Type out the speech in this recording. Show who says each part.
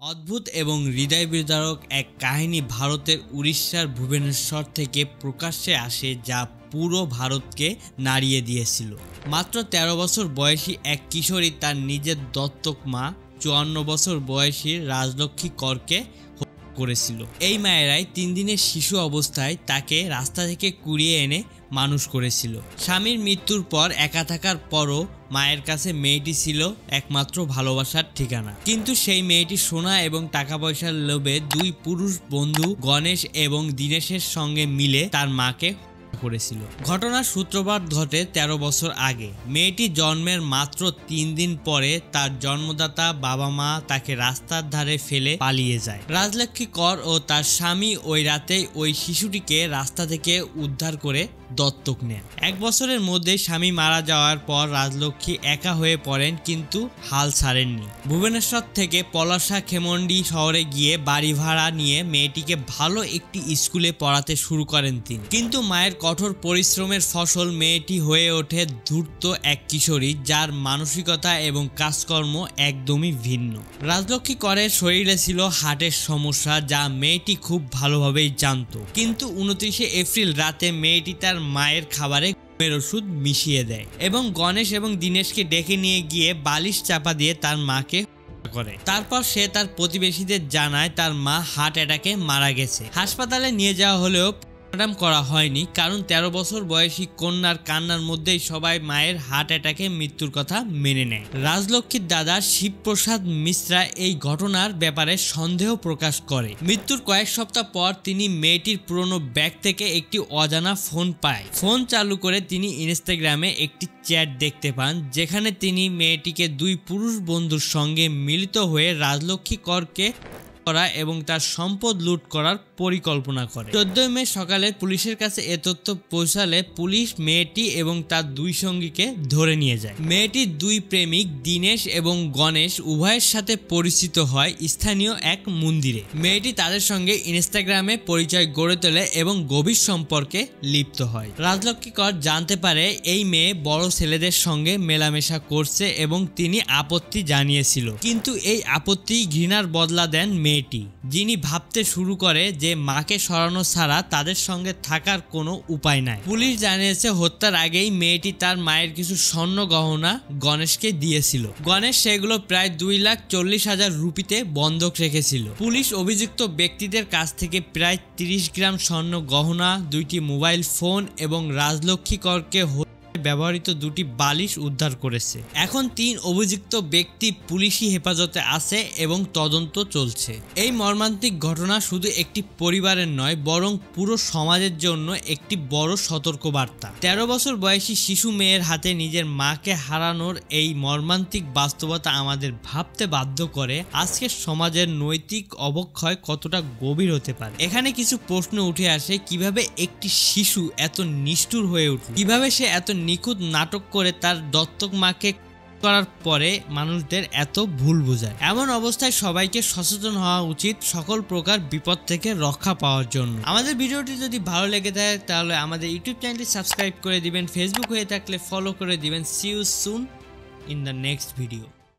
Speaker 1: অদ্ভুত এবং হৃদয় বিদারক এক কাহিনী ভারতের উড়িষ্যার ভুবনেশ্বর থেকে প্রকাশ্যে আসে, যা পুরো ভারতকে নাড়িয়ে দিয়েছিল। মাত্র ১৩ বছর বয়সী এক কিশোরী তার নিজের দত্তক মা ৫৪ বছর বয়সী রাজলক্ষ্মী করকে হত্যা করেছিল। এই মায়েরাই ৩ দিনের শিশু অবস্থায় তাকে রাস্তা থেকে কুড়িয়ে এনে মানুষ করেছিল। স্বামীর মৃত্যুর পর একা থাকার পরও মায়ের কাছে মেয়েটি ছিল একমাত্র ভালোবাসার ঠিকানা। কিন্তু সেই মেয়েটি সোনা এবং টাকা পয়সার লোভে দুই পুরুষ বন্ধু গণেশ এবং দীনেশের সঙ্গে মিলে তার মাকে করেছিল। ঘটনার সূত্রপাত ঘটে ১৩ বছর আগে। মেয়েটি জন্মের মাত্র ৩ দিন পরে তার জন্মদাতা বাবা মা তাকে রাস্তার ধারে ফেলে পালিয়ে যায়। রাজলক্ষ্মী কর ও তার স্বামী ওই রাতেই ওই শিশুটিকে রাস্তা থেকে উদ্ধার করে দত্তক নেন। ১ বছরের মধ্যে স্বামী মারা যাওয়ার পর রাজলক্ষ্মী একা হয়ে পড়েন, কিন্তু হাল ছাড়েননি। ভুবনেশ্বর থেকে পলাশা খেমন্ডি শহরে গিয়ে বাড়ি ভাড়া নিয়ে মেয়েটিকে ভালো একটি স্কুলে পড়াতে শুরু করেন তিনি। কিন্তু মায়ের কঠোর পরিশ্রমের ফসল মেয়েটি হয়ে ওঠে ধূর্ত এক কিশোরী, যার মানসিকতা এবং কাজকর্ম একদমই ভিন্ন। রাজলক্ষ্মী করের শরীরে ছিল হার্টের সমস্যা, যা মেয়েটি খুব ভালোভাবেই জানত। কিন্তু ২৯শে এপ্রিল রাতে মেয়েটি তার মায়ের খাবারে ঘুমের ওষুধ মিশিয়ে দেয় এবং গণেশ এবং দীনেশকে ডেকে নিয়ে গিয়ে বালিশ চাপা দিয়ে তার মাকে হত্যা করে। তারপর সে তার প্রতিবেশীদের জানায় তার মা হার্ট অ্যাটাকে মারা গেছে। হাসপাতালে নিয়ে যাওয়া হলেও করা হয়নি, কারণ ১৩ বছর বয়সী কন্যার কান্নার মধ্যেই সবাই মায়ের হার্ট অ্যাটাকে মৃত্যুর কথা মেনে নেয়। রাজলক্ষ্মীর দাদা শিবপ্রসাদ মিশ্রা এই ঘটনার ব্যাপারে সন্দেহ প্রকাশ করে। মৃত্যুর কয়েক সপ্তাহ পর তিনি মেয়েটির পুরনো ব্যাগ থেকে একটি অজানা ফোন পায়। ফোন চালু করে তিনি ইনস্টাগ্রামে একটি চ্যাট দেখতে পান, যেখানে তিনি মেয়েটিকে দুই পুরুষ বন্ধুর সঙ্গে মিলিত হয়ে রাজলক্ষ্মী করকে করা এবং তার সম্পদ লুট করার পরিকল্পনা করে। ১৪ মে সকালে পুলিশের কাছে এ তথ্য পৌঁছালে পুলিশ মেয়েটি এবং তার দুই সঙ্গীকে ধরে নিয়ে যায়। মেয়েটির দুই প্রেমিক দীনেশ এবং গণেশ উভয়ের সাথে পরিচিত হয় স্থানীয় এক মন্দিরে। মেয়েটি তাদের সঙ্গে ইনস্টাগ্রামে পরিচয় গড়ে তোলে এবং গভীর সম্পর্কে লিপ্ত হয়। রাজলক্ষ্মী কর জানতে পারে এই মেয়ে বড় ছেলেদের সঙ্গে মেলামেশা করছে এবং তিনি আপত্তি জানিয়েছিল, কিন্তু এই আপত্তি ঘৃণার বদলা দেন মেয়েটি, যিনি ভাবতে শুরু করে যে মাকে সরানো ছাড়া তাদের সঙ্গে থাকার কোনো উপায় নাই। পুলিশ জানিয়েছে হত্যার আগেই মেয়েটি তার মায়ের কিছু স্বর্ণ গহনা গণেশকে দিয়েছিল। গণেশ সেগুলো প্রায় ২,৪০,০০০ রুপিতে বন্ধক রেখেছিল। পুলিশ অভিযুক্ত ব্যক্তিদের কাছ থেকে প্রায় ৩০ গ্রাম স্বর্ণ গহনা, ২টি মোবাইল ফোন এবং রাজলক্ষ্মী করকে ব্যবহৃত ২টি বালিশ উদ্ধার করেছে। এখন ৩ অভিযুক্ত ব্যক্তি পুলিশি হেফাজতে আছে এবং তদন্ত চলছে। এই মর্মান্তিক ঘটনা শুধু একটি পরিবারের নয়, বরং পুরো সমাজের জন্য একটি বড় সতর্কবার্তা। ১৩ বছর বয়সী শিশু মেয়ের হাতে নিজের মাকে হারানোর এই মর্মান্তিক বাস্তবতা আমাদের ভাবতে বাধ্য করে আজকের সমাজের নৈতিক অবক্ষয় কতটা গভীর হতে পারে। এখানে কিছু প্রশ্ন উঠে আসে: কিভাবে একটি শিশু এত নিষ্ঠুর হয়ে উঠল? কিভাবে সে এত নিখুঁত নাটক করে তার দত্তক মাকে করার পরে মানুষদের এত ভুল বোঝায়? এমন অবস্থায় সবাইকে সচেতন হওয়া উচিত সকল প্রকার বিপদ থেকে রক্ষা পাওয়ার জন্য। আমাদের ভিডিওটি যদি ভালো লেগে থাকে তাহলে আমাদের ইউটিউব চ্যানেলটি সাবস্ক্রাইব করে দিবেন, ফেসবুক হয়ে থাকলে ফলো করে দিবেন। See you soon in the next video.